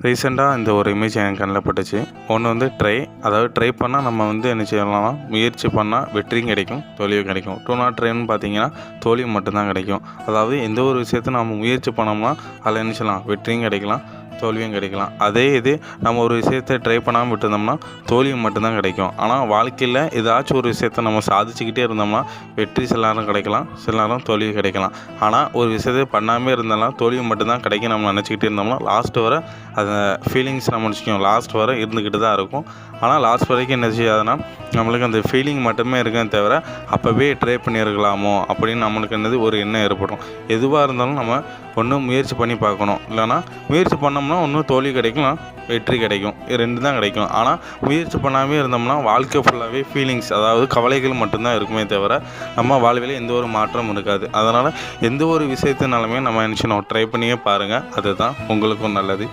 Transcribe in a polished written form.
ரீசெண்டாக இந்த ஒரு இமேஜ் என் கண்ணில் பட்டுச்சு. ஒன்று வந்து அதாவது ட்ரை பண்ணால் நம்ம வந்து என்ன செய்யலாம்னா, முயற்சி பண்ணால் வெற்றியும் கிடைக்கும், தோல்வியும் கிடைக்கும். டூ நாட் ட்ரைன்னு பார்த்தீங்கன்னா தோல்வி மட்டும்தான் கிடைக்கும். அதாவது எந்த ஒரு விஷயத்தை நம்ம முயற்சி பண்ணோம்னா அதில் என்ன செய்யலாம், வெற்றியும் கிடைக்கலாம், தோல்வியும் கிடைக்கலாம். அதே இது நம்ம ஒரு விஷயத்தை ட்ரை பண்ணாமல் விட்டுருந்தோம்னா தோல்வி மட்டும்தான் கிடைக்கும். ஆனால் வாழ்க்கையில் ஏதாச்சும் ஒரு விஷயத்த நம்ம சாதிச்சுக்கிட்டே இருந்தோம்னா வெற்றி சில நேரம் கிடைக்கலாம், சில நேரம் தோல்வி கிடைக்கலாம். ஆனால் ஒரு விஷயத்தை பண்ணாமே இருந்தோம்னா தோல்வி மட்டும்தான் கிடைக்கும் நம்ம நினச்சிக்கிட்டே இருந்தோம்னா லாஸ்ட் வர அந்த ஃபீலிங்ஸ் நம்ம நினச்சிக்கோம் லாஸ்ட் வர இருந்துக்கிட்டு தான் இருக்கும். ஆனால் லாஸ்ட் வரைக்கும் என்ன செய்யாதுன்னா நம்மளுக்கு அந்த ஃபீலிங் மட்டுமே இருக்குன்னு தவிர அப்போவே ட்ரை பண்ணியிருக்கலாமோ அப்படின்னு நம்மளுக்கு என்னது ஒரு எண்ணம் ஏற்படும். எதுவாக இருந்தாலும் நம்ம ஒன்று முயற்சி பண்ணி பார்க்கணும். இல்லைனா முயற்சி பண்ணோம்னா ஒன்று தோல்வி கிடைக்கலாம், வெற்றி கிடைக்கும். இது 2 தான் கிடைக்கும். ஆனால் முயற்சி பண்ணாமே இருந்தோம்னா வாழ்க்கை ஃபுல்லாகவே ஃபீலிங்ஸ், அதாவது கவலைகள் மட்டும்தான் இருக்குமே தவிர நம்ம வாழ்வில் எந்த ஒரு மாற்றமும் இருக்காது. அதனால் எந்த ஒரு விஷயத்தினாலுமே நம்ம நினச்சினோம் ட்ரை பண்ணியே பாருங்கள், அதுதான் உங்களுக்கும் நல்லது.